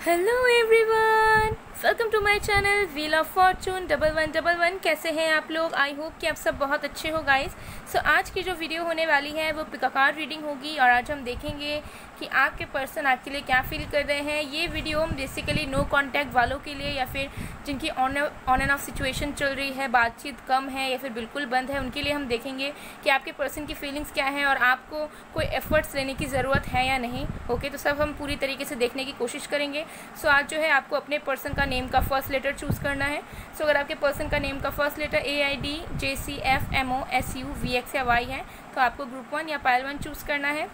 Hello everyone, welcome to my channel wheel of fortune 1111। कैसे हैं आप लोग? आई होप कि आप सब बहुत अच्छे हो गाइस। सो आज की जो वीडियो होने वाली है वो पिक अ कार्ड रीडिंग होगी और आज हम देखेंगे कि आपके पर्सन आपके लिए क्या फील कर रहे हैं। ये वीडियो हम बेसिकली नो कांटेक्ट वालों के लिए या फिर जिनकी ऑन एंड ऑफ सिचुएशन चल रही है, बातचीत कम है या फिर बिल्कुल बंद है, उनके लिए हम देखेंगे कि आपके पर्सन की फीलिंग्स क्या है और आपको कोई एफर्ट्स लेने की ज़रूरत है या नहीं। ओके, तो सब हम पूरी तरीके से देखने की कोशिश करेंगे। सो आज जो है आपको अपने पर्सन का नेम का फर्स्ट लेटर चूज़ करना है। सो अगर आपके पर्सन का नेम का first letter AID JCFMOSU VX या Y है तो आपको ग्रुप 1 या पाइल 1 चूज़ करना है।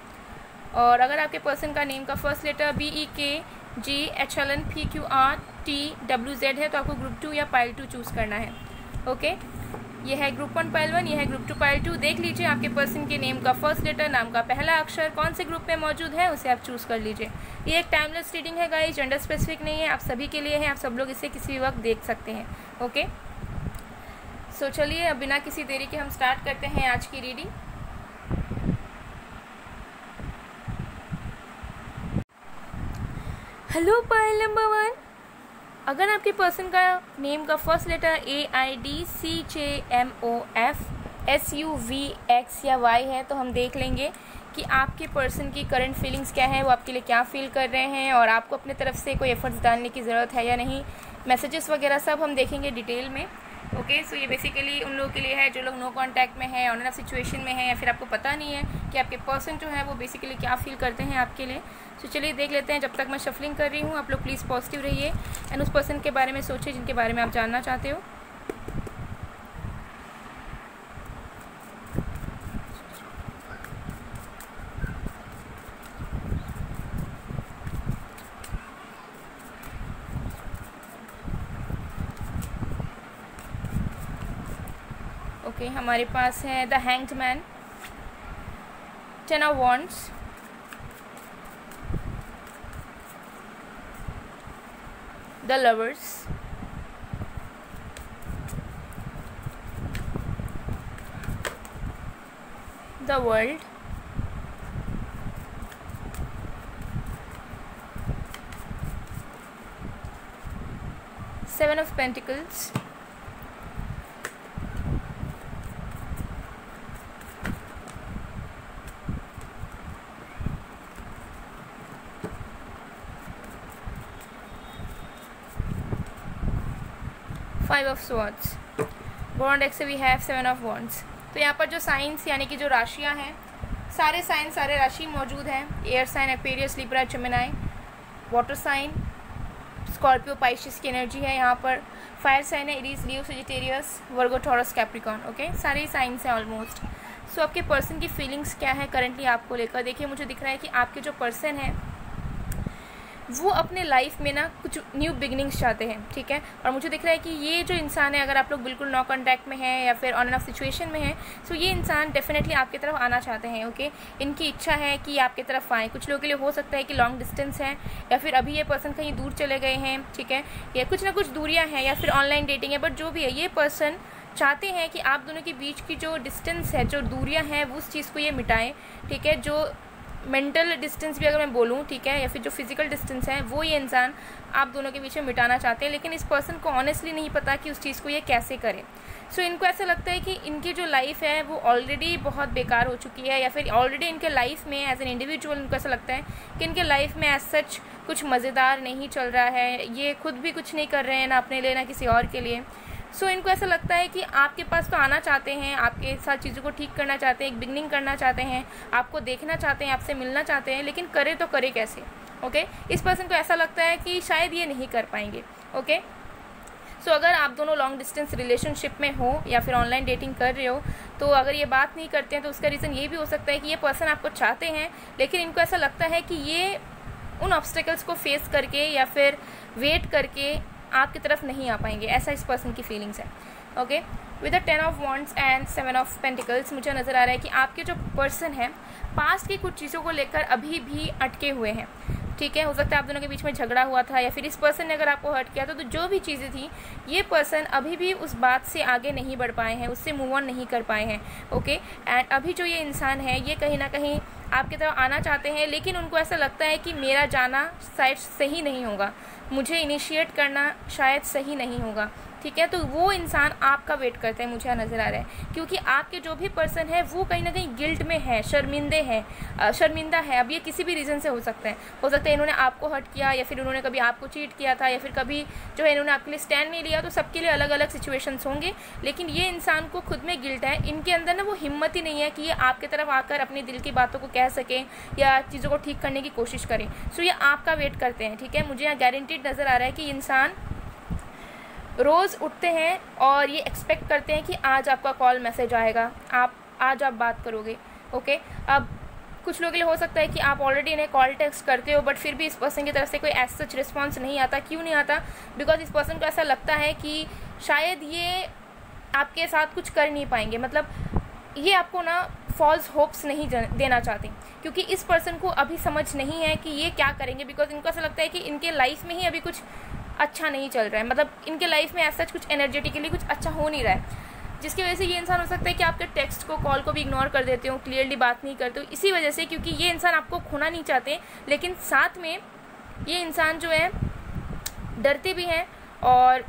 और अगर आपके पर्सन का नेम का फर्स्ट लेटर BEKGHLNPQRTWZ है तो आपको ग्रुप 2 या पाइल 2 चूज़ करना है। ओके, ये है ग्रुप 1 पाइल 1, ये है ग्रुप 2 पाइल 2। देख लीजिए आपके पर्सन के नेम का फर्स्ट लेटर, नाम का पहला अक्षर कौन से ग्रुप में मौजूद है उसे आप चूज़ कर लीजिए। ये एक टाइमलेस रीडिंग है गाइस, जेंडर स्पेसिफिक नहीं है, आप सभी के लिए है, आप सब लोग इसे किसी भी वक्त देख सकते हैं। ओके, सो चलिए अब बिना किसी देरी के हम स्टार्ट करते हैं आज की रीडिंग। हेलो पाइल नंबर 1, अगर आपके पर्सन का नेम का फर्स्ट लेटर AIDCJMOFSUVX या Y है तो हम देख लेंगे कि आपके पर्सन की करंट फीलिंग्स क्या है, वो आपके लिए क्या फील कर रहे हैं और आपको अपने तरफ से कोई एफर्ट्स डालने की ज़रूरत है या नहीं। मैसेजेस वगैरह सब हम देखेंगे डिटेल में। ओके, सो ये बेसिकली उन लोगों के लिए है जो लोग नो कांटेक्ट में है, ऑन एंड ऑफ सिचुएशन में है या फिर आपको पता नहीं है कि आपके पर्सन जो है वो बेसिकली क्या फील करते हैं आपके लिए। सो चलिए देख लेते हैं। जब तक मैं शफलिंग कर रही हूँ आप लोग प्लीज़ पॉजिटिव रहिए एंड उस पर्सन के बारे में सोचिए जिनके बारे में आप जानना चाहते हो। ओके, हमारे पास है the hanged man, 10 of wands, the lovers, the world, seven of pentacles, five of swords. Bond x से वी हैव 7 ऑफ वॉन्ड्स। तो यहाँ पर जो साइंस यानी कि जो राशियाँ हैं, सारे साइन सारे राशि मौजूद हैं। Air sign Aquarius, Libra, Gemini, water sign Scorpio, Pisces की एनर्जी है। यहाँ पर फायर साइन है Aries, Leo, Sagittarius, Virgo, Taurus, Capricorn. Okay, सारे साइंस हैं ऑलमोस्ट। सो आपके पर्सन की फीलिंग्स क्या है करंटली आपको लेकर? देखिए मुझे दिख रहा है कि आपके जो पर्सन है वो अपने लाइफ में ना कुछ न्यू बिगनिंग्स चाहते हैं, ठीक है। और मुझे दिख रहा है कि ये जो इंसान है, अगर आप लोग बिल्कुल नो कांटेक्ट में है या फिर ऑन एंड ऑफ सिचुएशन में है, सो ये इंसान डेफिनेटली आपकी तरफ आना चाहते हैं। ओके, इनकी इच्छा है कि आपकी तरफ आए। कुछ लोगों के लिए हो सकता है कि लॉन्ग डिस्टेंस है या फिर अभी ये पर्सन कहीं दूर चले गए हैं, ठीक है, या कुछ ना कुछ दूरियाँ हैं या फिर ऑनलाइन डेटिंग है, बट जो भी है ये पर्सन चाहते हैं कि आप दोनों के बीच की जो डिस्टेंस है, जो दूरियाँ हैं, उस चीज़ को ये मिटाएं, ठीक है। जो मेंटल डिस्टेंस भी अगर मैं बोलूँ, ठीक है, या फिर जो फिजिकल डिस्टेंस है वो ये इंसान आप दोनों के बीच में मिटाना चाहते हैं, लेकिन इस पर्सन को ऑनेस्टली नहीं पता कि उस चीज़ को ये कैसे करे। सो इनको ऐसा लगता है कि इनकी जो लाइफ है वो ऑलरेडी बहुत बेकार हो चुकी है या फिर ऑलरेडी इनके लाइफ में एज एन इंडिविजुअल इनको ऐसा लगता है कि इनके लाइफ में एज सच कुछ मज़ेदार नहीं चल रहा है। ये खुद भी कुछ नहीं कर रहे हैं, ना अपने लिए ना किसी और के लिए। सो इनको ऐसा लगता है कि आपके पास तो आना चाहते हैं, आपके साथ चीज़ों को ठीक करना चाहते हैं, एक बिगनिंग करना चाहते हैं, आपको देखना चाहते हैं, आपसे मिलना चाहते हैं, लेकिन करे तो करे कैसे? ओके, इस पर्सन को ऐसा लगता है कि शायद ये नहीं कर पाएंगे। ओके, सो अगर आप दोनों लॉन्ग डिस्टेंस रिलेशनशिप में हो या फिर ऑनलाइन डेटिंग कर रहे हो तो अगर ये बात नहीं करते हैं तो उसका रीज़न ये भी हो सकता है कि ये पर्सन आपको चाहते हैं लेकिन इनको ऐसा लगता है कि ये उन ऑब्स्टेकल्स को फेस करके या फिर वेट करके आपकी तरफ नहीं आ पाएंगे। ऐसा इस पर्सन की फीलिंग्स है। Okay, with the 10 of wands and 7 of pentacles मुझे नज़र आ रहा है कि आपके जो पर्सन है पास्ट की कुछ चीज़ों को लेकर अभी भी अटके हुए हैं, ठीक है। हो सकता है आप दोनों के बीच में झगड़ा हुआ था या फिर इस पर्सन ने अगर आपको हर्ट किया तो जो भी चीज़ें थी ये पर्सन अभी भी उस बात से आगे नहीं बढ़ पाए हैं, उससे मूव ऑन नहीं कर पाए हैं। ओके, एंड अभी जो ये इंसान है ये कहीं ना कहीं आपकी तरफ आना चाहते हैं, लेकिन उनको ऐसा लगता है कि मेरा जाना शायद सही नहीं होगा, मुझे इनिशिएट करना शायद सही नहीं होगा, ठीक है। तो वो इंसान आपका वेट करते हैं, मुझे नज़र आ रहा है, क्योंकि आपके जो भी पर्सन है वो कहीं ना कहीं गिल्ट में है, शर्मिंदा है। अब ये किसी भी रीज़न से हो सकता है इन्होंने आपको हर्ट किया, या फिर उन्होंने कभी आपको चीट किया था, या फिर कभी जो है इन्होंने आपके लिए स्टैंड नहीं लिया। तो सबके लिए अलग अलग सिचुएशंस होंगे, लेकिन ये इंसान को खुद में गिल्ट है, इनके अंदर ना वो हिम्मत ही नहीं है कि ये आपके तरफ आकर अपने दिल की बातों को कह सकें या चीज़ों को ठीक करने की कोशिश करें। सो ये आपका वेट करते हैं, ठीक है। मुझे यहाँ गारंटीड नज़र आ रहा है कि इंसान रोज़ उठते हैं और ये एक्सपेक्ट करते हैं कि आज आपका कॉल मैसेज आएगा, आज आप बात करोगे, ओके। अब कुछ लोगों के लिए हो सकता है कि आप ऑलरेडी इन्हें कॉल टेक्स्ट करते हो, बट फिर भी इस पर्सन की तरफ से कोई एज सच रिस्पॉन्स नहीं आता। क्यों नहीं आता? बिकॉज इस पर्सन को ऐसा लगता है कि शायद ये आपके साथ कुछ कर नहीं पाएंगे, मतलब ये आपको ना फॉल्स होप्स नहीं देना चाहते, क्योंकि इस पर्सन को अभी समझ नहीं है कि ये क्या करेंगे। बिकॉज इनको ऐसा लगता है कि इनके लाइफ में ही अभी कुछ अच्छा नहीं चल रहा है, मतलब इनके लाइफ में ऐसा कुछ एनर्जेटिकली कुछ अच्छा हो नहीं रहा है, जिसकी वजह से ये इंसान हो सकता है कि आपके टेक्स्ट को, कॉल को भी इग्नोर कर देते हो, क्लियरली बात नहीं करते हो, इसी वजह से, क्योंकि ये इंसान आपको खोना नहीं चाहते, लेकिन साथ में ये इंसान जो है डरते भी हैं और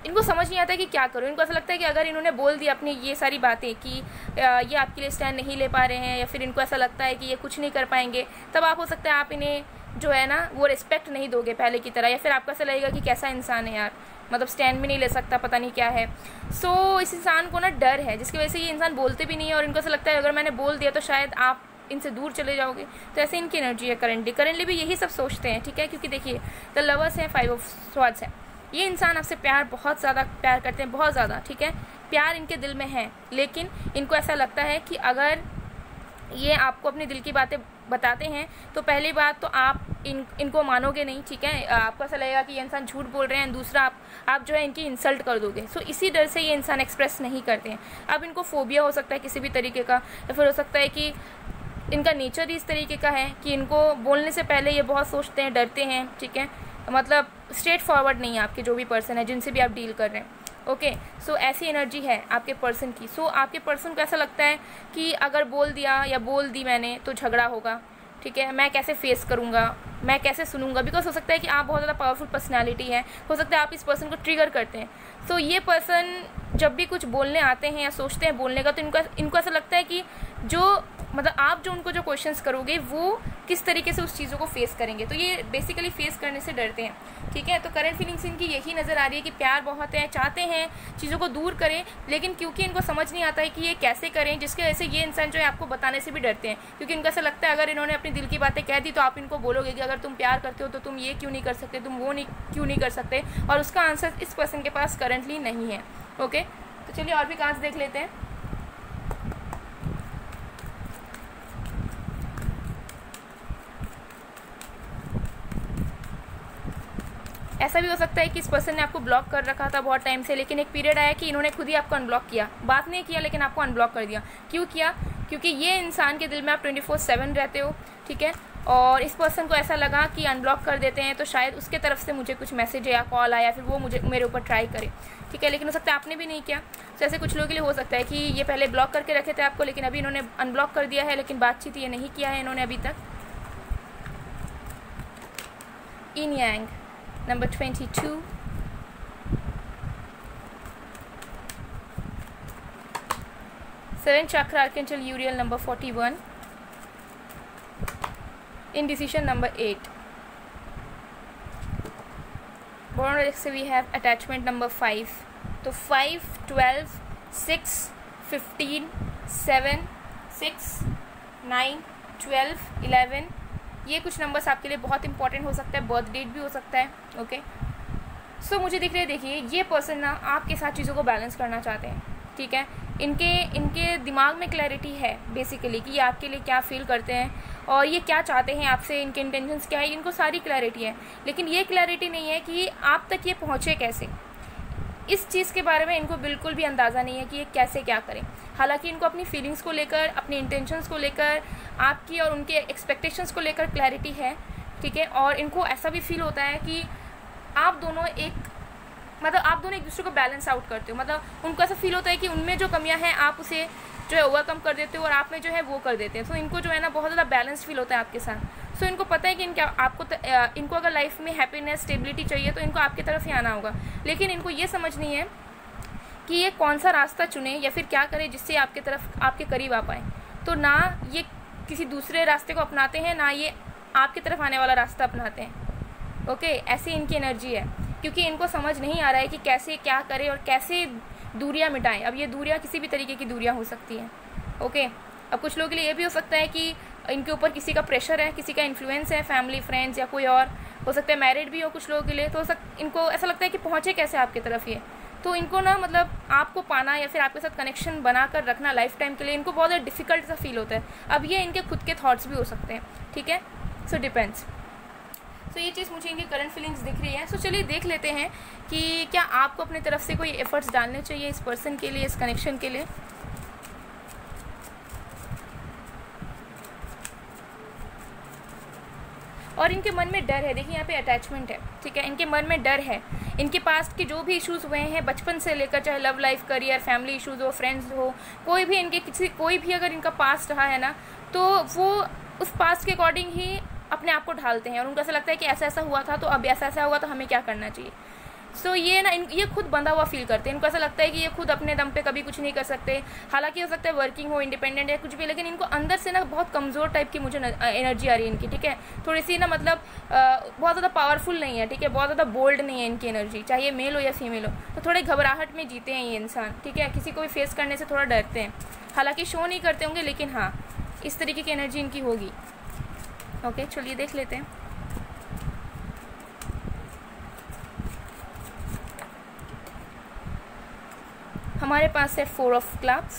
इनको समझ नहीं आता है कि क्या करूँ। इनको ऐसा लगता है कि अगर इन्होंने बोल दिया अपनी ये सारी बातें कि ये आपके लिए स्टैंड नहीं ले पा रहे हैं, या फिर इनको ऐसा लगता है कि ये कुछ नहीं कर पाएंगे, तब आप हो सकता है आप इन्हें जो है ना वो रिस्पेक्ट नहीं दोगे पहले की तरह, या फिर आपको ऐसा लगेगा कि कैसा इंसान है यार, मतलब स्टैंड भी नहीं ले सकता, पता नहीं क्या है। सो इस इंसान को ना डर है, जिसकी वजह से ये इंसान बोलते भी नहीं है, और इनको ऐसा लगता है अगर मैंने बोल दिया तो शायद आप इनसे दूर चले जाओगे। तो ऐसे इनकी एनर्जी है करंटली भी यही सब सोचते हैं, ठीक है। क्योंकि देखिए द लवर्स हैं, 5 ऑफ स्वॉर्ड्स है, ये इंसान आपसे बहुत ज़्यादा प्यार करते हैं, बहुत ज़्यादा, ठीक है। प्यार इनके दिल में है, लेकिन इनको ऐसा लगता है कि अगर ये आपको अपने दिल की बातें बताते हैं तो पहली बात तो आप इनको मानोगे नहीं, ठीक है। आपको ऐसा लगेगा कि ये इंसान झूठ बोल रहे हैं, दूसरा आप जो है इनकी इंसल्ट कर दोगे। सो इसी डर से ये इंसान एक्सप्रेस नहीं करते हैं। अब इनको फोबिया हो सकता है किसी भी तरीके का, या फिर हो सकता है कि इनका नेचर ही इस तरीके का है कि इनको बोलने से पहले ये बहुत सोचते हैं, डरते हैं, ठीक है। मतलब स्ट्रेट फॉरवर्ड नहीं है आपके जो भी पर्सन है, जिनसे भी आप डील कर रहे हैं, ओके। सो ऐसी एनर्जी है आपके पर्सन की। सो आपके पर्सन को ऐसा लगता है कि अगर बोल दिया या बोल दी मैंने तो झगड़ा होगा, ठीक है, मैं कैसे फेस करूँगा, मैं कैसे सुनूंगा। बिकॉज हो सकता है कि आप बहुत ज़्यादा पावरफुल पर्सनैलिटी है, हो सकता है आप इस पर्सन को ट्रिगर करते हैं। सो ये पर्सन जब भी कुछ बोलने आते हैं या सोचते हैं बोलने का, तो इनको ऐसा लगता है कि जो मतलब आप जो उनको जो क्वेश्चंस करोगे वो किस तरीके से उस चीज़ों को फेस करेंगे। तो ये बेसिकली फेस करने से डरते हैं, ठीक है। तो करंट फीलिंग्स इनकी यही नज़र आ रही है कि प्यार बहुत है, चाहते हैं चीज़ों को दूर करें, लेकिन क्योंकि इनको समझ नहीं आता है कि ये कैसे करें, जिसकी वजह से ये इंसान जो है आपको बताने से भी डरते हैं, क्योंकि इनको ऐसा लगता है अगर इन्होंने अपनी दिल की बातें कह दी तो आप इनको बोलोगे कि अगर तुम प्यार करते हो तो तुम ये क्यों नहीं कर सकते, तुम वो क्यों नहीं कर सकते, और उसका आंसर इस पर्सन के पास करंटली नहीं है, ओके। तो चलिए और भी कार्ड्स देख लेते हैं। ऐसा भी हो सकता है कि इस पर्सन ने आपको ब्लॉक कर रखा था बहुत टाइम से, लेकिन एक पीरियड आया कि इन्होंने खुद ही आपको अनब्लॉक किया, बात नहीं किया लेकिन आपको अनब्लॉक कर दिया। क्यों किया? क्योंकि ये इंसान के दिल में आप 24/7 रहते हो, ठीक है। और इस पर्सन को ऐसा लगा कि अनब्लॉक कर देते हैं तो शायद उसके तरफ से मुझे कुछ मैसेज या कॉल आया, फिर वो मेरे ऊपर ट्राई करे, ठीक है। लेकिन हो सकता है आपने भी नहीं किया। तो ऐसे कुछ लोगों के लिए हो सकता है कि ये पहले ब्लॉक करके रखे थे आपको, लेकिन अभी इन्होंने अनब्लॉक कर दिया है, लेकिन बातचीत ये नहीं किया है इन्होंने अभी तक। इन यांग नंबर 22, सेवन चक्र archangel यूरियल number 41, indecision number 8, born से we have attachment number 5। तो 5, 12, 6, 15, 7, 6, 9, 12, 11, ये कुछ नंबर्स आपके लिए बहुत इंपॉर्टेंट हो सकता है, बर्थ डेट भी हो सकता है, ओके। सो मुझे दिख रहा है, देखिए ये पर्सन ना आपके साथ चीज़ों को बैलेंस करना चाहते हैं, ठीक है। इनके दिमाग में क्लैरिटी है बेसिकली कि ये आपके लिए क्या फील करते हैं और ये क्या चाहते हैं आपसे, इनके इंटेंशंस क्या है, इनको सारी क्लैरिटी है। लेकिन ये क्लैरिटी नहीं है कि आप तक ये पहुँचे कैसे, इस चीज़ के बारे में इनको बिल्कुल भी अंदाज़ा नहीं है कि ये कैसे क्या करें। हालांकि इनको अपनी फीलिंग्स को लेकर, अपनी इंटेंशंस को लेकर, आपकी और उनके एक्सपेक्टेशंस को लेकर क्लैरिटी है, ठीक है। और इनको ऐसा भी फील होता है कि आप दोनों एक दूसरे को बैलेंस आउट करते हो, मतलब उनको ऐसा फील होता है कि उनमें जो कमियां हैं आप उसे जो है ओवरकम कर देते हो और आप में जो है वो कर देते हैं। सो इनको जो है ना बहुत ज़्यादा बैलेंस फील होता है आपके साथ। सो इनको पता है कि इनको अगर लाइफ में हैप्पीनेस स्टेबिलिटी चाहिए तो इनको आपकी तरफ ही आना होगा, लेकिन इनको ये समझ नहीं है कि ये कौन सा रास्ता चुने या फिर क्या करे जिससे आपके तरफ आपके करीब आ पाए। तो ना ये किसी दूसरे रास्ते को अपनाते हैं, ना ये आपकी तरफ आने वाला रास्ता अपनाते हैं। ओके, ऐसी इनकी एनर्जी है, क्योंकि इनको समझ नहीं आ रहा है कि कैसे क्या करें और कैसे दूरियां मिटाएं। अब ये दूरियां किसी भी तरीके की दूरियां हो सकती हैं। ओके, अब कुछ लोगों के लिए ये भी हो सकता है कि इनके ऊपर किसी का प्रेशर है, किसी का इन्फ्लुएंस है, फैमिली, फ्रेंड्स या कोई और हो सकता है, मैरिड भी हो कुछ लोगों के लिए। तो इनको ऐसा लगता है कि पहुँचे कैसे आपकी तरफ ये। तो इनको ना मतलब आपको पाना या फिर आपके साथ कनेक्शन बनाकर रखना लाइफ टाइम के लिए इनको बहुत ज़्यादा डिफिकल्ट सा फील होता है। अब ये इनके खुद के थॉट्स भी हो सकते हैं, ठीक है। So depends. सो ये चीज़ मुझे इनकी करंट फीलिंग्स दिख रही है। सो चलिए देख लेते हैं कि क्या आपको अपनी तरफ से कोई एफर्ट्स डालने चाहिए इस पर्सन के लिए, इस कनेक्शन के लिए। और इनके मन में डर है, देखिए यहाँ पे अटैचमेंट है, ठीक है। इनके मन में डर है, इनके पास्ट के जो भी इश्यूज़ हुए हैं बचपन से लेकर, चाहे love life, career, family issues हो, फ्रेंड्स हो, कोई भी इनके कोई भी अगर इनका पास्ट रहा है ना, तो वो उस पास्ट के अकॉर्डिंग ही अपने आप को ढालते हैं और उनको ऐसा लगता है कि ऐसा ऐसा हुआ था तो अब ऐसा ऐसा हुआ तो हमें क्या करना चाहिए। सो ये ना ये खुद बंधा हुआ फील करते हैं। इनको ऐसा लगता है कि ये खुद अपने दम पे कभी कुछ नहीं कर सकते। हालांकि हो सकता है वर्किंग हो, इंडिपेंडेंट है, कुछ भी, लेकिन इनको अंदर से ना बहुत कमज़ोर टाइप की मुझे एनर्जी आ रही है इनकी, ठीक है। थोड़ी सी ना मतलब बहुत ज़्यादा पावरफुल नहीं है, ठीक है, बहुत ज़्यादा बोल्ड नहीं है इनकी एनर्जी, चाहे ये मेल हो या फीमेल हो। तो थोड़े घबराहट में जीते हैं ये इंसान, ठीक है। किसी को भी फेस करने से थोड़ा डरते हैं, हालाँकि शो नहीं करते होंगे, लेकिन हाँ इस तरीके की एनर्जी इनकी होगी। ओके, चलिए देख लेते हैं। हमारे पास है 4 of clubs,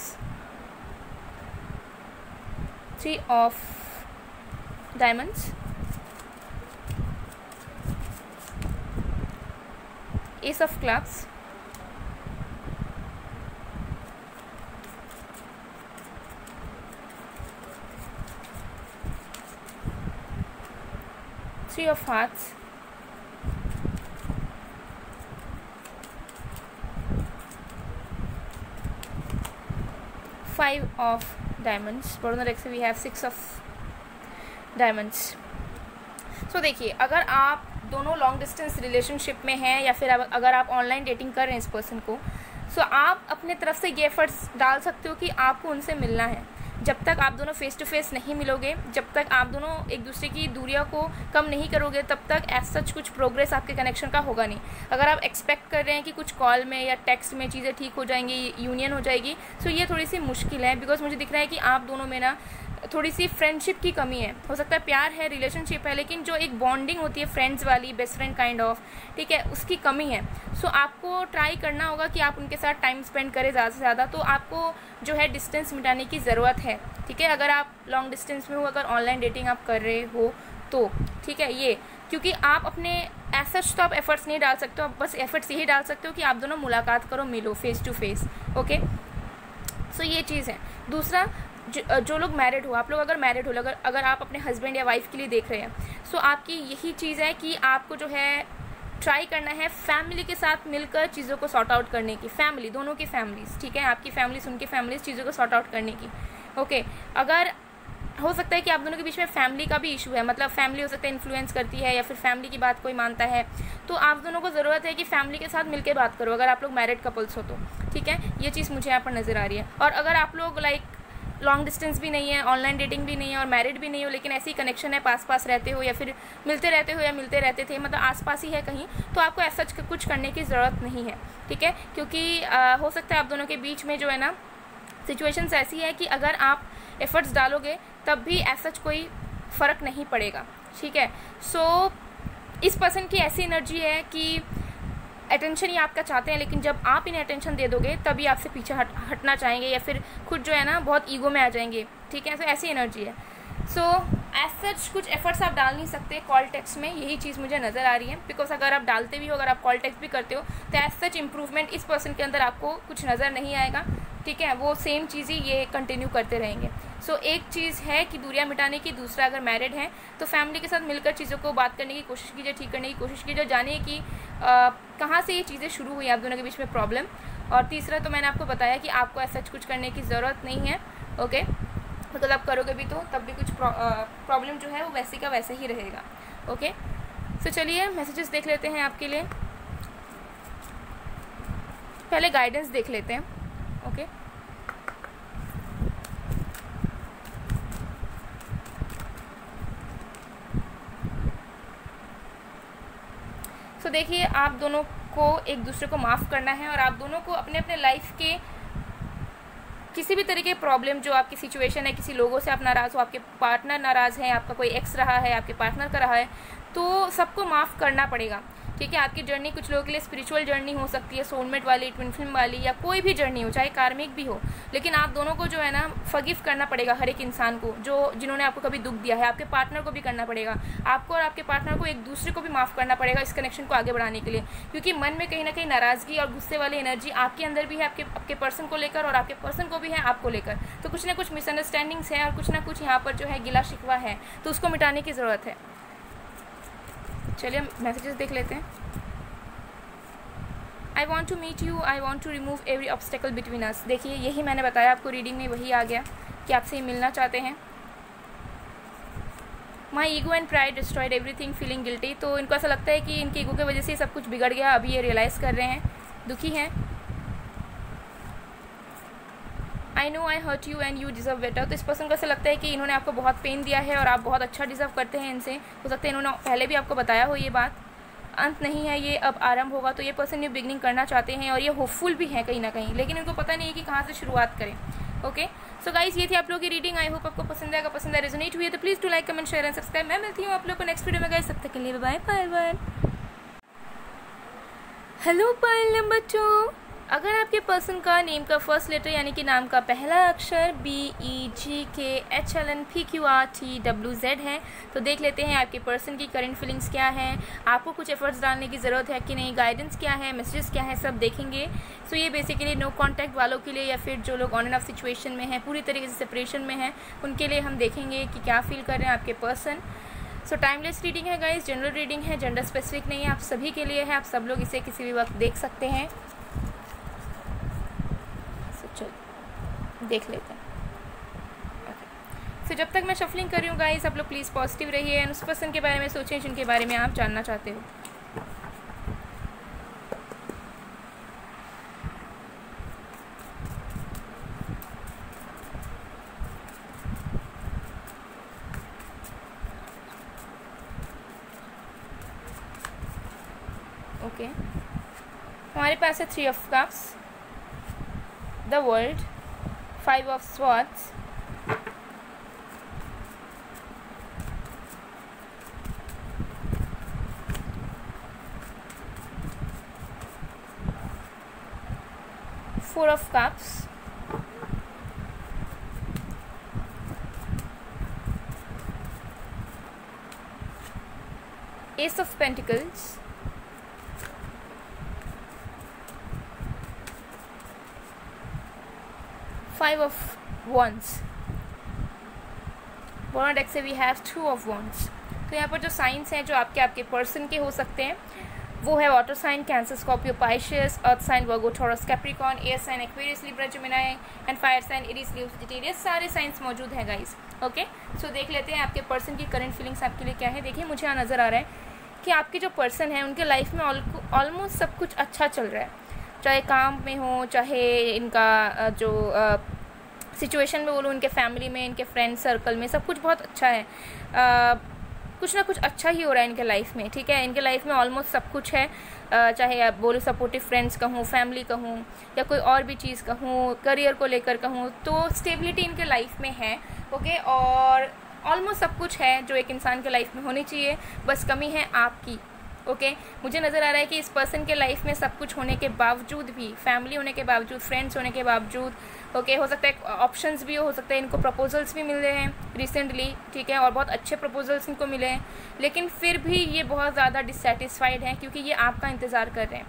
3 of diamonds, S of clubs, 3 of hearts, 5 of diamonds. Bottom deck से we have 6 of diamonds. So देखिए, अगर आप दोनों लॉन्ग डिस्टेंस रिलेशनशिप में हैं या फिर अगर आप ऑनलाइन डेटिंग कर रहे हैं इस पर्सन को, सो आप अपने तरफ से ये एफर्ट्स डाल सकते हो कि आपको उनसे मिलना है। जब तक आप दोनों फेस टू फेस नहीं मिलोगे, जब तक आप दोनों एक दूसरे की दूरियों को कम नहीं करोगे, तब तक एज सच कुछ प्रोग्रेस आपके कनेक्शन का होगा नहीं। अगर आप एक्सपेक्ट कर रहे हैं कि कुछ कॉल में या टेक्स्ट में चीज़ें ठीक हो जाएंगी, यूनियन हो जाएगी, सो ये थोड़ी सी मुश्किल है। बिकॉज मुझे दिख रहा है कि आप दोनों में ना थोड़ी सी फ्रेंडशिप की कमी है। हो सकता है प्यार है, रिलेशनशिप है, लेकिन जो एक बॉन्डिंग होती है फ्रेंड्स वाली, बेस्ट फ्रेंड काइंड ऑफ, ठीक है, उसकी कमी है। सो आपको ट्राई करना होगा कि आप उनके साथ टाइम स्पेंड करें ज़्यादा से ज़्यादा। तो आपको जो है डिस्टेंस मिटाने की ज़रूरत है, ठीक है। अगर आप लॉन्ग डिस्टेंस में हो, अगर ऑनलाइन डेटिंग आप कर रहे हो तो, ठीक है, ये क्योंकि आप अपने ऐसा तो आप एफर्ट्स नहीं डाल सकते हो, आप बस एफर्ट्स यही डाल सकते हो कि आप दोनों मुलाकात करो, मिलो फेस टू फेस। ओके, सो ये चीज़ है। दूसरा, जो लोग मैरिड हो, आप लोग अगर मैरिड हो, अगर आप अपने हस्बैंड या वाइफ के लिए देख रहे हैं, सो आपकी यही चीज़ है कि आपको जो है ट्राई करना है फैमिली के साथ मिलकर चीज़ों को सॉर्ट आउट करने की। फैमिली, दोनों की फैमिलीज़, ठीक है, आपकी फैमिलीज, उनकी फैमिलीज, चीज़ों को सॉर्ट आउट करने की। ओके, अगर हो सकता है कि आप दोनों के बीच में फैमिली का भी इशू है, मतलब फैमिली हो सकता है इन्फ्लुएंस करती है या फिर फैमिली की बात कोई मानता है, तो आप दोनों को ज़रूरत है कि फैमिली के साथ मिलकर बात करो, अगर आप लोग मैरिड कपल्स हो तो, ठीक है। ये चीज़ मुझे यहाँ पर नज़र आ रही है। और अगर आप लोग लाइक लॉन्ग डिस्टेंस भी नहीं है, ऑनलाइन डेटिंग भी नहीं है और मैरिड भी नहीं हो, लेकिन ऐसी कनेक्शन है, पास पास रहते हो या फिर मिलते रहते हो या मिलते रहते थे, मतलब आसपास ही है कहीं, तो आपको ऐसा कुछ करने की ज़रूरत नहीं है, ठीक है। क्योंकि हो सकता है आप दोनों के बीच में जो है ना सिचुएशंस ऐसी है कि अगर आप एफर्ट्स डालोगे तब भी ऐसा कोई फ़र्क नहीं पड़ेगा, ठीक है। सो इस पर्सन की ऐसी एनर्जी है कि अटेंशन ही आपका चाहते हैं, लेकिन जब आप इन्हें अटेंशन दे दोगे तभी आपसे पीछे हटना चाहेंगे या फिर खुद जो है ना बहुत ईगो में आ जाएंगे, ठीक है। सो ऐसी एनर्जी है। सो एज सच कुछ एफर्ट्स आप डाल नहीं सकते कॉल टेक्स्ट में, यही चीज़ मुझे नज़र आ रही है। बिकॉज अगर आप डालते भी हो, अगर आप कॉल टेक्स्ट भी करते हो, तो एज सच इम्प्रूवमेंट इस पर्सन के अंदर आपको कुछ नज़र नहीं आएगा, ठीक है। वो सेम चीज़ ही ये कंटिन्यू करते रहेंगे। सो एक चीज़ है कि दूरियां मिटाने की, दूसरा अगर मैरिड है तो फैमिली के साथ मिलकर चीज़ों को बात करने की कोशिश कीजिए, ठीक करने की कोशिश कीजिए, जानिए कि कहाँ से ये चीज़ें शुरू हुई आप दोनों के बीच में प्रॉब्लम, और तीसरा तो मैंने आपको बताया कि आपको ऐसा कुछ करने की ज़रूरत नहीं है, ओके। मतलब आप करोगे भी तो तब भी कुछ प्रॉब्लम जो है वो वैसे का वैसे ही रहेगा, ओके। सो चलिए मैसेजेस देख लेते हैं आपके लिए। पहले गाइडेंस देख लेते हैं, ओके। सो देखिए, आप दोनों को एक दूसरे को माफ़ करना है और आप दोनों को अपने अपने लाइफ के किसी भी तरीके प्रॉब्लम जो आपकी सिचुएशन है, किसी लोगों से आप नाराज़ हो, आपके पार्टनर नाराज़ है, आपका कोई एक्स रहा है, आपके पार्टनर का रहा है, तो सबको माफ़ करना पड़ेगा, ठीक है। आपकी जर्नी कुछ लोगों के लिए स्पिरिचुअल जर्नी हो सकती है, सोलमेट वाली, ट्विन फ्लेम वाली, या कोई भी जर्नी हो, चाहे कार्मिक भी हो, लेकिन आप दोनों को जो है ना फॉरगिव करना पड़ेगा हर एक इंसान को जो जिन्होंने आपको कभी दुख दिया है। आपके पार्टनर को भी करना पड़ेगा, आपको और आपके पार्टनर को एक दूसरे को भी माफ़ करना पड़ेगा इस कनेक्शन को आगे बढ़ाने के लिए, क्योंकि मन में कहीं ना कहीं नाराज़गी और गुस्से वाली एनर्जी आपके अंदर भी है, आपके पर्सन को लेकर, और आपके पर्सन को भी है आपको लेकर। तो कुछ ना कुछ मिसअंडरस्टैंडिंग्स है और कुछ ना कुछ यहाँ पर जो है गिला शिकवा है, तो उसको मिटाने की ज़रूरत है। चलिए मैसेजेस देख लेते हैं। I want to meet you, I want to remove every obstacle between us. देखिए, यही मैंने बताया आपको, रीडिंग में वही आ गया कि आपसे ये मिलना चाहते हैं। My ego and pride destroyed everything, feeling guilty. तो इनको ऐसा लगता है कि इनके ईगो की वजह से सब कुछ बिगड़ गया, अभी ये रियलाइज़ कर रहे हैं, दुखी हैं। I know I hurt you and you deserve better. तो इस पर्सन को ऐसा लगता है कि इन्होंने आपको बहुत पेन दिया है और आप बहुत अच्छा डिज़र्व करते हैं इनसे। हो सकता है इन्होंने पहले भी आपको बताया हो ये बात। अंत नहीं है, ये अब आरंभ होगा। तो ये पर्सन न्यू बिगनिंग करना चाहते हैं और ये होपफुल भी है कहीं ना कहीं, लेकिन इनको पता नहीं है कि कहाँ से शुरुआत करें, ओके। सो गाइस, ये थी आप लोगों की रीडिंग। आई होप आपको पसंद आएगा, पसंद है, रेजोनेट हुई है तो please to like, comment, share and subscribe. मैं मिलती हूँ आप लोग को नेक्स्ट वीडियो में गाइस, तब तक के लिए bye bye. Hello Payal number 2, अगर आपके पर्सन का नेम का फर्स्ट लेटर यानी कि नाम का पहला अक्षर BEGKHLNPQRTWZ है, तो देख लेते हैं आपके पर्सन की करंट फीलिंग्स क्या है, आपको कुछ एफर्ट्स डालने की ज़रूरत है कि नहीं, गाइडेंस क्या है, मैसेजेस क्या है, सब देखेंगे। सो ये बेसिकली नो कॉन्टैक्ट वालों के लिए, या फिर जो लोग ऑन एंड ऑफ सिचुएशन में हैं, पूरी तरीके से सेपरेशन में हैं, उनके लिए हम देखेंगे कि क्या फील कर रहे हैं आपके पर्सन। सो टाइमलेस रीडिंग है गाइस, जनरल रीडिंग है, जेंडर स्पेसिफिक नहीं है, आप सभी के लिए है, आप सब लोग इसे किसी भी वक्त देख सकते हैं। देख लेते हैं, ओके। सो जब तक मैं शफलिंग कर रही हूँ गाइस, आप लोग प्लीज़ पॉजिटिव रहिए एंड उस पर्सन के बारे में सोचें जिनके बारे में आप जानना चाहते हो। ओके, हमारे पास है 3 of cups, the world, 5 of swords, Four of Cups, Ace of Pentacles, Five of Wands। Bonus deck से वी हैव 2 of Wands। तो यहाँ पर जो साइंस हैं जो आपके पर्सन के हो सकते हैं वो है water sign, Cancer, Scorpio, Pisces, earth sign, Virgo, Taurus, Capricorn, air sign, Aquarius, Libra, Gemini and fire sign, Aries, Leo, Sagittarius, सारे साइंस मौजूद हैं गाइस, ओके। सो देख लेते हैं आपके पर्सन की करंट फीलिंग्स आपके लिए क्या है। देखिए, मुझे यहाँ नज़र आ रहा है कि आपके जो पर्सन है उनके लाइफ में ऑलमोस्ट सब कुछ अच्छा चल रहा है, चाहे काम में हो, चाहे इनका जो सिचुएशन में बोलूँ, इनके फैमिली में, इनके फ्रेंड सर्कल में, सब कुछ बहुत अच्छा है। कुछ ना कुछ अच्छा ही हो रहा है इनके लाइफ में, ठीक है। इनके लाइफ में ऑलमोस्ट सब कुछ है, चाहे आप बोलो सपोर्टिव फ्रेंड्स कहूँ, फैमिली कहूँ, या कोई और भी चीज़ कहूँ, करियर को लेकर कहूँ, तो स्टेबिलिटी इनके लाइफ में है, ओके। और ऑलमोस्ट सब कुछ है जो एक इंसान के लाइफ में होनी चाहिए, बस कमी है आपकी, ओके। मुझे नज़र आ रहा है कि इस पर्सन के लाइफ में सब कुछ होने के बावजूद भी, फैमिली होने के बावजूद, फ्रेंड्स होने के बावजूद, ओके, हो सकता है ऑप्शंस भी हो सकता है इनको प्रपोजल्स भी मिल रहे हैं रिसेंटली, ठीक है, और बहुत अच्छे प्रपोजल्स इनको मिले हैं, लेकिन फिर भी ये बहुत ज़्यादा डिससेटिस्फाइड हैं क्योंकि ये आपका इंतज़ार कर रहे हैं,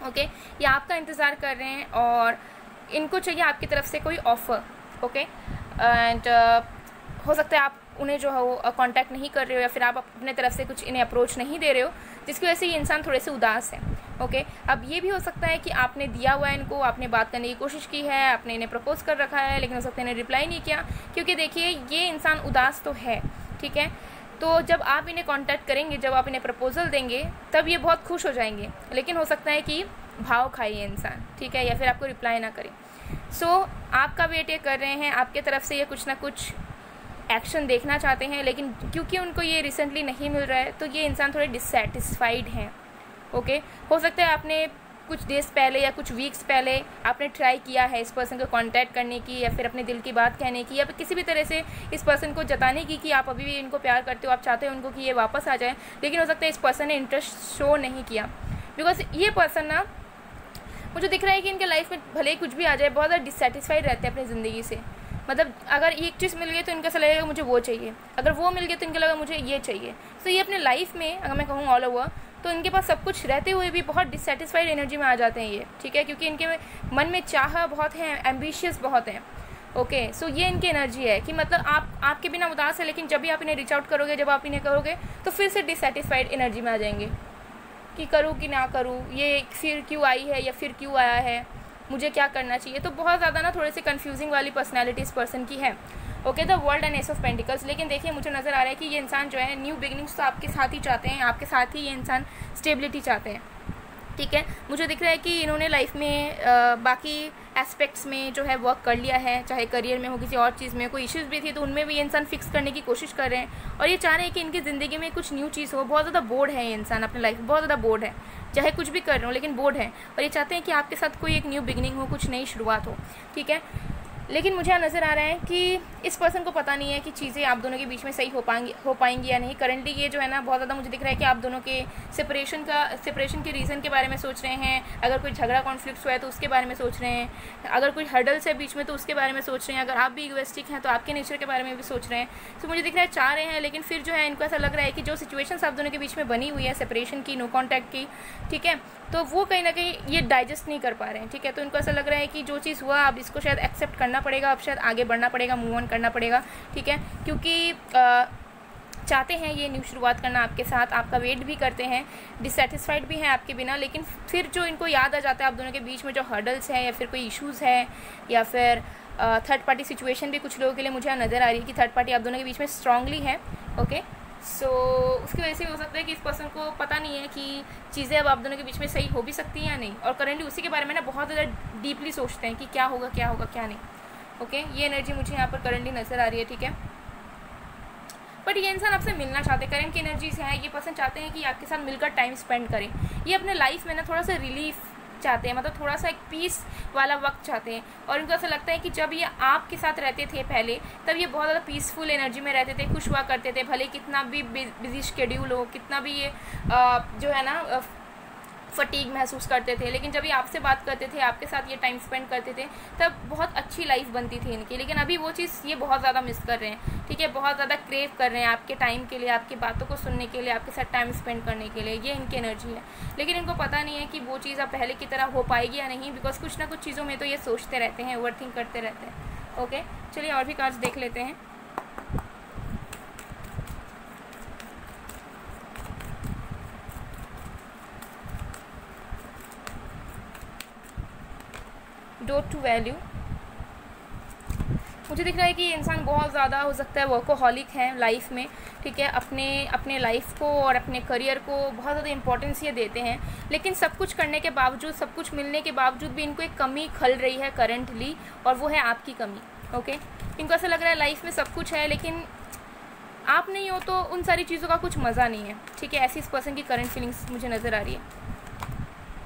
ओके। ये आपका इंतज़ार कर रहे हैं और इनको चाहिए आपकी तरफ से कोई ऑफ़र, ओके। एंड हो सकता है आप उन्हें जो है वो कांटेक्ट नहीं कर रहे हो, या फिर आप अपने तरफ से कुछ इन्हें अप्रोच नहीं दे रहे हो, जिसकी वजह से ये इंसान थोड़े से उदास है। ओके, अब ये भी हो सकता है कि आपने दिया हुआ है इनको, आपने बात करने की कोशिश की है, आपने इन्हें प्रपोज कर रखा है, लेकिन हो सकता है इन्हें रिप्लाई नहीं किया, क्योंकि देखिए ये इंसान उदास तो है, ठीक है। तो जब आप इन्हें कांटेक्ट करेंगे, जब आप इन्हें प्रपोजल देंगे, तब ये बहुत खुश हो जाएंगे, लेकिन हो सकता है कि भाव खाए ये इंसान, ठीक है, या फिर आपको रिप्लाई ना करे। सो आपका वेट ये कर रहे हैं, आपके तरफ से ये कुछ ना कुछ एक्शन देखना चाहते हैं, लेकिन क्योंकि उनको ये रिसेंटली नहीं मिल रहा है, तो ये इंसान थोड़े डिससेटिस्फाइड हैं। ओके, हो सकता है आपने कुछ डेज पहले या कुछ वीक्स पहले आपने ट्राई किया है इस पर्सन को कांटेक्ट करने की, या फिर अपने दिल की बात कहने की, या फिर किसी भी तरह से इस पर्सन को जताने की कि आप अभी भी इनको प्यार करते हो, आप चाहते हो उनको कि ये वापस आ जाए, लेकिन हो सकता है इस पर्सन ने इंटरेस्ट शो नहीं किया। बिकॉज ये पर्सन ना, मुझे दिख रहा है कि इनके लाइफ में भले ही कुछ भी आ जाए, बहुत ज़्यादा डिससेटिस्फाइड रहते हैं अपनी ज़िंदगी से। मतलब अगर एक चीज़ मिल गई तो इनका ऐसा लगेगा मुझे वो चाहिए, अगर वो मिल गया तो इनका लगा मुझे ये चाहिए। तो ये अपने लाइफ में, अगर मैं कहूँ ऑल ओवर, तो इनके पास सब कुछ रहते हुए भी बहुत डिससेटिस्फाइड एनर्जी में आ जाते हैं ये, ठीक है, क्योंकि इनके मन में चाह बहुत है, एम्बिशियस बहुत है। ओके, सो ये इनकी एनर्जी है कि मतलब आपके बिना उदास है, लेकिन जब भी आप इन्हें रीच आउट करोगे, जब आप इन्हें करोगे, तो फिर से डिससेटिस्फाइड एनर्जी में आ जाएंगे कि करूँ कि ना करूँ, ये फिर क्यों आई है या फिर क्यों आया है, मुझे क्या करना चाहिए। तो बहुत ज़्यादा ना थोड़े से कन्फ्यूजिंग वाली पर्सनैलिटी इस पर्सन की है। Okay, the world and S of pentacles. लेकिन देखिए मुझे नज़र आ रहा है कि ये इंसान जो है न्यू बिगिनिंग्स तो आपके साथ ही चाहते हैं, आपके साथ ही ये इंसान स्टेबिलिटी चाहते हैं, ठीक है। मुझे दिख रहा है कि इन्होंने लाइफ में बाकी एस्पेक्ट्स में जो है वर्क कर लिया है, चाहे करियर में हो, किसी और चीज़ में कोई इश्यूज़ भी थी तो उनमें भी ये इंसान फिक्स करने की कोशिश कर रहे हैं, और ये चाह रहे हैं कि इनकी ज़िंदगी में कुछ न्यू चीज़ हो। बहुत ज़्यादा बोर्ड है ये इंसान अपने लाइफ में, बहुत ज़्यादा बोर्ड है, चाहे कुछ भी कर रहे हो लेकिन बोर्ड है, और ये चाहते हैं कि आपके साथ कोई एक न्यू बिगिनिंग हो, कुछ नई शुरुआत हो, ठीक है। लेकिन मुझे नज़र आ रहा है कि इस पर्सन को पता नहीं है कि चीज़ें आप दोनों के बीच में सही हो पाएंगी या नहीं। करंटली ये जो है ना, बहुत ज़्यादा मुझे दिख रहा है कि आप दोनों के सेपरेशन के रीज़न के बारे में सोच रहे हैं। अगर कोई झगड़ा कॉन्फ्लिक्ट हुआ है तो उसके बारे में सोच रहे हैं, अगर कोई हर्डल्स है बीच में तो उसके बारे में सोच रहे हैं, अगर आप भी इगोइस्टिक हैं तो आपके नेचर के बारे में भी सोच रहे हैं। तो मुझे दिख रहा है चाह रहे हैं, लेकिन फिर जो है इनको ऐसा लग रहा है कि जो सिचुएशंस आप दोनों के बीच में बनी हुई है, सेपरेशन की, नो कॉन्टैक्ट की, ठीक है, तो वो कहीं ना कहीं ये डाइजेस्ट नहीं कर पा रहे हैं, ठीक है। तो इनको ऐसा लग रहा है कि जो चीज़ हुआ अब इसको शायद एक्सेप्ट करना पड़ेगा, अब शायद आगे बढ़ना पड़ेगा, मूव ऑन करना पड़ेगा, ठीक है, क्योंकि चाहते हैं ये न्यू शुरुआत करना आपके साथ, आपका वेट भी करते हैं, डिससेटिस्फाइड भी हैं आपके बिना, लेकिन फिर जो इनको याद आ जाता है आप दोनों के बीच में जो हर्डल्स हैं, या फिर कोई इश्यूज़ है, या फिर थर्ड पार्टी सिचुएशन भी कुछ लोगों के लिए मुझे नज़र आ रही है कि थर्ड पार्टी आप दोनों के बीच में स्ट्रांगली है। ओके, सो उसकी वजह से हो सकता है कि इस पर्सन को पता नहीं है कि चीज़ें अब आप दोनों के बीच में सही हो भी सकती हैं या नहीं, और करेंटली उसी के बारे में ना बहुत ज़्यादा डीपली सोचते हैं कि क्या होगा क्या होगा क्या नहीं। ओके, ये एनर्जी मुझे यहाँ पर करंटली नज़र आ रही है, ठीक है। बट ये इंसान आपसे मिलना चाहते हैं, करंट की एनर्जी से है, ये पर्सन चाहते हैं कि आपके साथ मिलकर टाइम स्पेंड करें। ये अपने लाइफ में ना थोड़ा सा रिलीफ चाहते हैं, मतलब थोड़ा सा एक पीस वाला वक्त चाहते हैं, और इनको ऐसा लगता है कि जब ये आपके साथ रहते थे पहले, तब ये बहुत ज़्यादा पीसफुल एनर्जी में रहते थे, खुश हुआ करते थे, भले कितना भी बिजी शेड्यूल हो, कितना भी ये जो है ना फटीग महसूस करते थे, लेकिन जब ये आपसे बात करते थे, आपके साथ ये टाइम स्पेंड करते थे, तब बहुत अच्छी लाइफ बनती थी इनकी। लेकिन अभी वो चीज़ ये बहुत ज़्यादा मिस कर रहे हैं, ठीक है, बहुत ज़्यादा क्रेव कर रहे हैं आपके टाइम के लिए, आपकी बातों को सुनने के लिए, आपके साथ टाइम स्पेंड करने के लिए, ये इनकी एनर्जी है। लेकिन इनको पता नहीं है कि वो चीज़ अब पहले की तरह हो पाएगी या नहीं, बिकॉज कुछ ना कुछ चीज़ों में तो ये सोचते रहते हैं, ओवरथिंक करते रहते हैं। ओके, चलिए और भी कार्ड्स देख लेते हैं। डोट टू वैल्यू। मुझे दिख रहा है कि ये इंसान बहुत ज़्यादा हो सकता है वर्कोहॉलिक है लाइफ में, ठीक है, अपने लाइफ को और अपने करियर को बहुत ज़्यादा इंपॉर्टेंस ये देते हैं, लेकिन सब कुछ करने के बावजूद, सब कुछ मिलने के बावजूद भी इनको एक कमी खल रही है करंटली, और वो है आपकी कमी। ओके, इनको ऐसा लग रहा है लाइफ में सब कुछ है, लेकिन आप नहीं हो तो उन सारी चीज़ों का कुछ मज़ा नहीं है, ठीक है। ऐसी इस पर्सन की करंट फीलिंग्स मुझे नज़र आ रही है।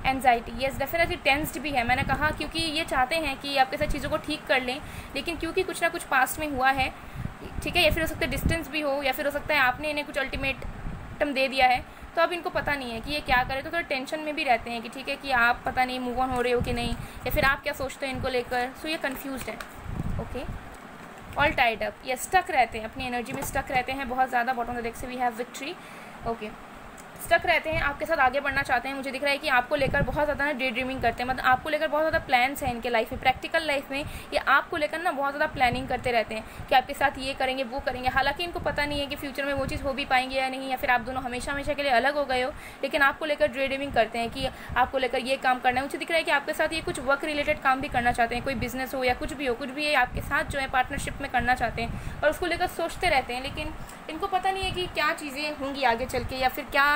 एंजाइटी, यस डेफिनेटली टेंस्ड भी है, मैंने कहा, क्योंकि ये चाहते हैं कि आपके साथ चीज़ों को ठीक कर लें, लेकिन क्योंकि कुछ ना कुछ पास्ट में हुआ है, ठीक है, या फिर हो सकता है डिस्टेंस भी हो, या फिर हो सकता है आपने इन्हें कुछ अल्टीमेटम दे दिया है, तो अब इनको पता नहीं है कि ये क्या करें, तो थोड़ा टेंशन में भी रहते हैं कि ठीक है कि आप पता नहीं मूव ऑन हो रहे हो कि नहीं, या फिर आप क्या सोचते हैं इनको लेकर। सो ये कन्फ्यूज्ड है। ओके, ऑल टाइड अप, ये स्टक रहते हैं, अपनी एनर्जी में स्टक रहते हैं बहुत ज़्यादा। बॉटम ऑफ द डेक से we have victory. Okay, stuck रहते हैं, आपके साथ आगे बढ़ना चाहते हैं। मुझे दिख रहा है कि आपको लेकर बहुत ज़्यादा ना डे ड्रीमिंग करते हैं, मतलब आपको लेकर बहुत ज़्यादा प्लान्स हैं इनके लाइफ में, प्रैक्टिकल लाइफ में ये आपको लेकर ना बहुत ज़्यादा प्लानिंग करते रहते हैं कि आपके साथ ये करेंगे वो करेंगे। हालांकि इनको पता नहीं है कि फ्यूचर में वो चीज़ हो भी पाएंगे या नहीं, या फिर आप दोनों हमेशा हमेशा के लिए अलग हो गए हो, लेकिन आपको लेकर डे ड्रीमिंग करते हैं कि आपको लेकर ये काम करना है। मुझे दिख रहा है कि आपके साथ ये कुछ वर्क रिलेटेड काम भी करना चाहते हैं, कोई बिजनेस हो या कुछ भी हो, कुछ भी ये आपके साथ जो है पार्टनरशिप में करना चाहते हैं और उसको लेकर सोचते रहते हैं, लेकिन इनको पता नहीं है कि क्या चीज़ें होंगी आगे चल के, या फिर क्या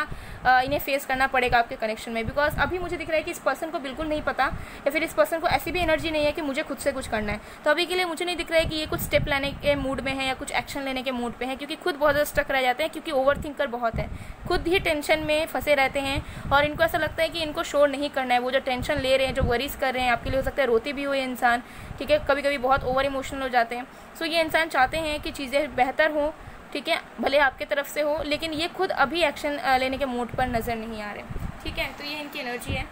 इन्हें फेस करना पड़ेगा आपके कनेक्शन में। बिकॉज अभी मुझे दिख रहा है कि इस पर्सन को बिल्कुल नहीं पता, या फिर इस पर्सन को ऐसी भी एनर्जी नहीं है कि मुझे खुद से कुछ करना है। तो अभी के लिए मुझे नहीं दिख रहा है कि ये कुछ स्टेप लेने के मूड में है या कुछ एक्शन लेने के मूड पे है, क्योंकि खुद बहुत ज़्यादा स्टक रह जाते हैं, क्योंकि ओवर थिंकर बहुत है, खुद ही टेंशन में फंसे रहते हैं और इनको ऐसा लगता है कि इनको शोर नहीं करना है। वो जो टेंशन ले रहे हैं, जो वरीज कर रहे हैं, आपके लिए हो सकता है रोते भी हो ये इंसान, ठीक है, कभी कभी बहुत ओवर इमोशनल हो जाते हैं। सो ये इंसान चाहते हैं कि चीज़ें बेहतर हों, ठीक है, भले आपके तरफ से हो, लेकिन ये खुद अभी एक्शन लेने के मूड पर नज़र नहीं आ रहे, ठीक है। तो ये इनकी एनर्जी है।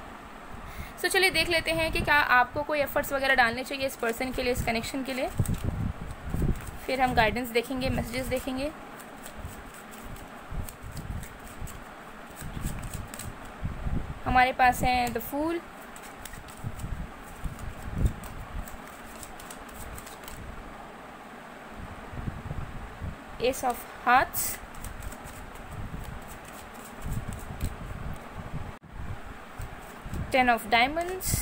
सो चलिए देख लेते हैं कि क्या आपको कोई एफर्ट्स वगैरह डालने चाहिए इस पर्सन के लिए, इस कनेक्शन के लिए। फिर हम गाइडेंस देखेंगे, मैसेजेस देखेंगे। हमारे पास है the fool, ace of hearts, ten of diamonds,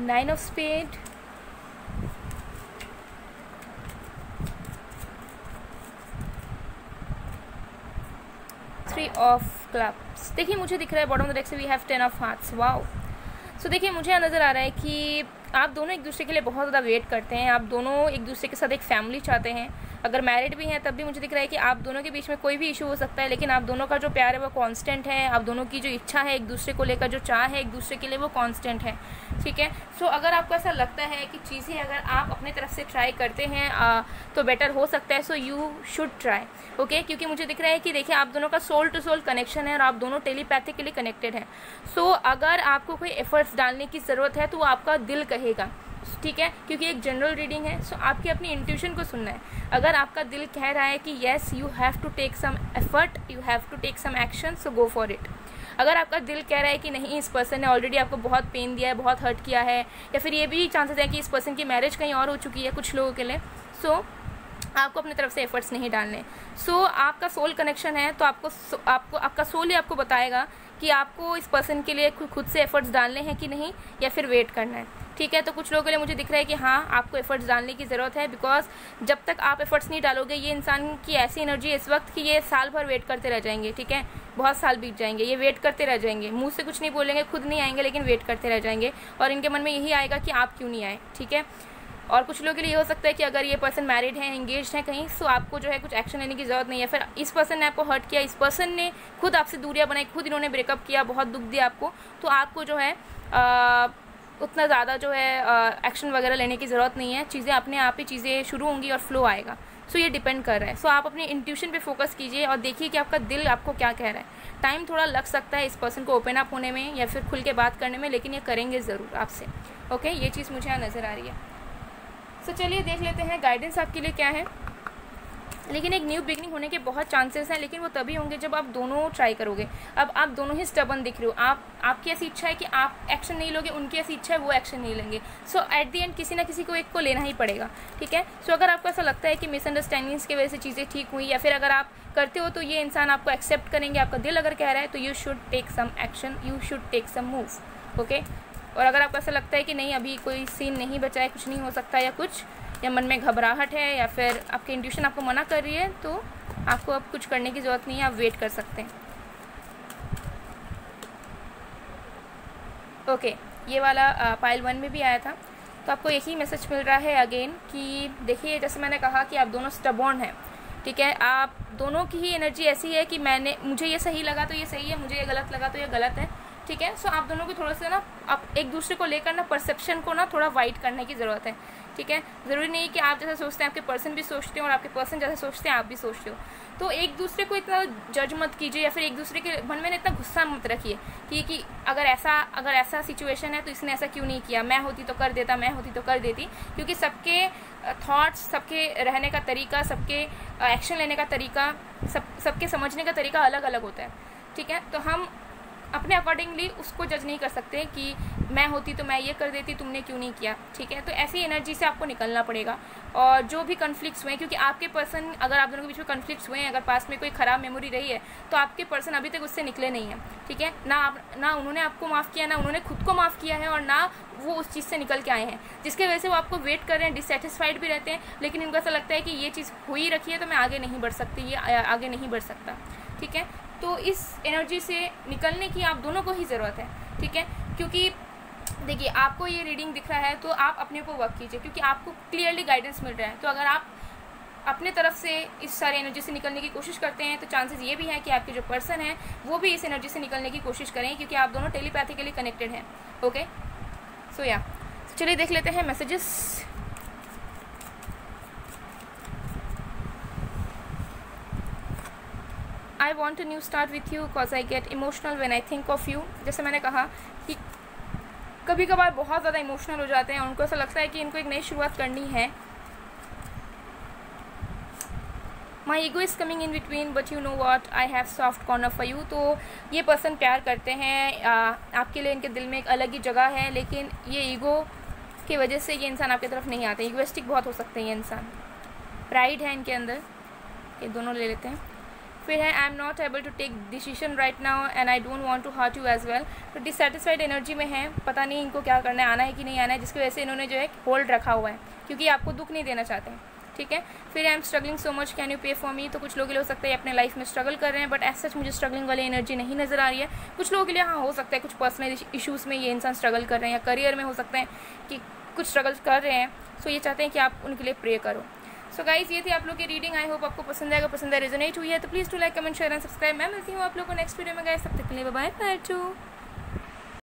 nine of spade, three of clubs. देखिए मुझे दिख रहा है बॉटम ऑफ द डेक से we have ten of hearts. Wow. So देखिए मुझे नज़र आ रहा है कि आप दोनों एक दूसरे के लिए बहुत ज़्यादा वेट करते हैं, आप दोनों एक दूसरे के साथ एक फैमिली चाहते हैं। अगर मैरिड भी हैं तब भी मुझे दिख रहा है कि आप दोनों के बीच में कोई भी इशू हो सकता है, लेकिन आप दोनों का जो प्यार है वो कांस्टेंट है। आप दोनों की जो इच्छा है एक दूसरे को लेकर, जो चाह है एक दूसरे के लिए, वो कांस्टेंट है, ठीक है। सो अगर आपको ऐसा लगता है कि चीज़ें अगर आप अपने तरफ से ट्राई करते हैं तो बेटर हो सकता है, so you should try, okay. क्योंकि मुझे दिख रहा है कि देखिए आप दोनों का सोल टू सोल कनेक्शन है और आप दोनों टेलीपैथिकली कनेक्टेड हैं। सो अगर आपको कोई एफर्ट्स डालने की ज़रूरत है तो वो आपका दिल कहेगा, ठीक है, क्योंकि एक जनरल रीडिंग है। सो आपकी अपनी इंट्यूशन को सुनना है। अगर आपका दिल कह रहा है कि yes you have to take some effort, you have to take some action, so go for it. अगर आपका दिल कह रहा है कि नहीं, इस पर्सन ने ऑलरेडी आपको बहुत पेन दिया है, बहुत हर्ट किया है, या फिर ये भी चांसेस है कि इस पर्सन की मैरिज कहीं और हो चुकी है कुछ लोगों के लिए, सो आपको अपनी तरफ से एफर्ट्स नहीं डालने। सो आपका सोल कनेक्शन है, तो आपको आपका सोल ही आपको बताएगा कि आपको इस पर्सन के लिए खुद से एफर्ट्स डालने हैं कि नहीं, या फिर वेट करना है, ठीक है। तो कुछ लोगों के लिए मुझे दिख रहा है कि हाँ आपको एफर्ट्स डालने की ज़रूरत है, बिकॉज जब तक आप एफर्ट्स नहीं डालोगे, ये इंसान की ऐसी एनर्जी है इस वक्त कि ये साल भर वेट करते रह जाएंगे, ठीक है, बहुत साल बीत जाएंगे, ये वेट करते रह जाएंगे, मुंह से कुछ नहीं बोलेंगे, खुद नहीं आएंगे, लेकिन वेट करते रह जाएंगे, और इनके मन में यही आएगा कि आप क्यों नहीं आए, ठीक है। और कुछ लोगों के लिए हो सकता है कि अगर ये पर्सन मैरिड है, एंगेज्ड है कहीं, सो आपको जो है कुछ एक्शन लेने की ज़रूरत नहीं है। फिर इस पर्सन ने आपको हर्ट किया, इस पर्सन ने खुद आपसे दूरियां बनाई, खुद इन्होंने ब्रेकअप किया, बहुत दुख दिया आपको, तो आपको जो है उतना ज़्यादा जो है एक्शन वगैरह लेने की ज़रूरत नहीं है। चीज़ें अपने आप ही चीज़ें शुरू होंगी और फ्लो आएगा। सो ये डिपेंड कर रहा है। सो आप अपने इंट्यूशन पे फोकस कीजिए और देखिए कि आपका दिल आपको क्या कह रहा है। टाइम थोड़ा लग सकता है इस पर्सन को ओपन अप होने में या फिर खुल के बात करने में, लेकिन ये करेंगे ज़रूर आपसे, ओके। ये चीज़ मुझे यहाँ नज़र आ रही है। सो चलिए देख लेते हैं गाइडेंस आपके लिए क्या है। लेकिन एक न्यू बिगनिंग होने के बहुत चांसेस हैं, लेकिन वो तभी होंगे जब आप दोनों ट्राई करोगे। अब आप दोनों ही स्टबर्न दिख रहे हो, आपकी ऐसी इच्छा है कि आप एक्शन नहीं लोगे, उनकी ऐसी इच्छा है वो एक्शन नहीं लेंगे। सो एट द एंड किसी ना किसी को एक को लेना ही पड़ेगा, ठीक है। सो अगर आपको ऐसा लगता है कि मिसअंडरस्टैंडिंग्स की वजह से चीज़ें ठीक हुई, या फिर अगर आप करते हो तो ये इंसान आपको एक्सेप्ट करेंगे, आपका दिल अगर कह रहा है, तो you should take some action, you should take some move, okay. और अगर आपको ऐसा लगता है कि नहीं अभी कोई सीन नहीं बचा है, कुछ नहीं हो सकता, या कुछ या मन में घबराहट है, या फिर आपकी इंट्यूशन आपको मना कर रही है, तो आपको अब कुछ करने की ज़रूरत नहीं है, आप वेट कर सकते हैं, ओके। ये वाला पाइल 1 में भी आया था, तो आपको यही मैसेज मिल रहा है अगेन कि देखिए जैसे मैंने कहा कि आप दोनों स्टबॉर्न हैं, ठीक है। आप दोनों की ही एनर्जी ऐसी है कि मुझे ये सही लगा तो ये सही है, मुझे ये गलत लगा तो ये गलत है, ठीक है। सो आप दोनों को थोड़ा सा ना आप एक दूसरे को लेकर ना परसेप्शन को ना थोड़ा वाइड करने की ज़रूरत है ठीक है। ज़रूरी नहीं कि आप जैसा सोचते हैं आपके पर्सन भी सोचते हैं और आपके पर्सन जैसा सोचते हैं आप भी सोचते हो। तो एक दूसरे को इतना जज मत कीजिए या फिर एक दूसरे के मन में इतना गुस्सा मत रखिए कि अगर ऐसा सिचुएशन है तो इसने ऐसा क्यों नहीं किया, मैं होती तो कर देता, मैं होती तो कर देती। क्योंकि सबके थॉट्स, सबके रहने का तरीका, सबके एक्शन लेने का तरीका, सबके समझने का तरीका अलग अलग होता है, ठीक है। तो हम अपने अकॉर्डिंगली उसको जज नहीं कर सकते कि मैं होती तो मैं ये कर देती, तुमने क्यों नहीं किया, ठीक है। तो ऐसी एनर्जी से आपको निकलना पड़ेगा। और जो भी कन्फ्लिक्ट्स हुए हैं, क्योंकि आपके पर्सन, अगर आप दोनों के बीच में कन्फ्लिक्ट्स हुए हैं, अगर पास में कोई ख़राब मेमोरी रही है, तो आपके पर्सन अभी तक उससे निकले नहीं हैं, ठीक है। ना उन्होंने आपको माफ़ किया, ना उन्होंने खुद को माफ़ किया है, और ना वो उस चीज़ से निकल के आए हैं, जिसके वजह से वो आपको वेट कर रहे हैं, डिससेटिस्फाइड भी रहते हैं। लेकिन उनको ऐसा लगता है कि ये चीज़ हो ही रखी है तो मैं आगे नहीं बढ़ सकती, ये आगे नहीं बढ़ सकता, ठीक है। तो इस एनर्जी से निकलने की आप दोनों को ही ज़रूरत है, ठीक है। क्योंकि देखिए, आपको ये रीडिंग दिख रहा है तो आप अपने को वर्क कीजिए, क्योंकि आपको क्लियरली गाइडेंस मिल रहा है। तो अगर आप अपने तरफ से इस सारी एनर्जी से निकलने की कोशिश करते हैं तो चांसेस ये भी है कि आपके जो पर्सन है वो भी इस एनर्जी से निकलने की कोशिश करें, क्योंकि आप दोनों टेलीपैथिकली कनेक्टेड हैं। ओके, सो या चलिए देख लेते हैं messages. I want a new start with you because I get emotional when I think of you. जैसे मैंने कहा कि कभी कभार बहुत ज़्यादा इमोशनल हो जाते हैं, उनको ऐसा लगता है कि इनको एक नई शुरुआत करनी है। My ego is coming in between but you know what, I have soft corner for you. तो ये पर्सन प्यार करते हैं, आपके लिए इनके दिल में एक अलग ही जगह है, लेकिन ये ईगो की वजह से ये इंसान आपकी तरफ नहीं आते। ईगोइस्टिक बहुत हो सकते हैं ये इंसान, प्राइड है इनके अंदर, ये दोनों ले लेते हैं। फिर है I am not able to take decision right now and I don't want to hurt you as well. तो डिससेटिस्फाइड एनर्जी में है, पता नहीं इनको क्या करना है, आना है कि नहीं आना है, जिसकी वजह से इन्होंने जो है होल्ड रखा हुआ है, क्योंकि आपको दुख नहीं देना चाहते हैं, ठीक है। फिर I am struggling so much, can you पे फॉर मी। तो कुछ लोग हो सकता है अपने लाइफ में स्ट्रगल कर रहे हैं, बट एज सच मुझे स्ट्रगलिंग वाली एनर्जी नहीं नज़र आ रही है। कुछ लोगों के लिए हाँ हो सकता है कुछ पर्सनल इशूज़ में ये इंसान स्ट्रगल कर रहे हैं, या करियर में हो सकता है कि कुछ स्ट्रगल कर रहे हैं। सो ये चाहते हैं कि आप उनके लिए प्रे करो। सो गाइज, ये थी आप लोग की रीडिंग। आई होप आपको पसंद आएगा, पसंद है, रेजोनेट हुई है तो please to like, comment, share and subscribe. मैं मिलती हूँ आप लोगों को नेक्स्ट वीडियो में गाइस, तब तक के लिए बाय बाय, टू।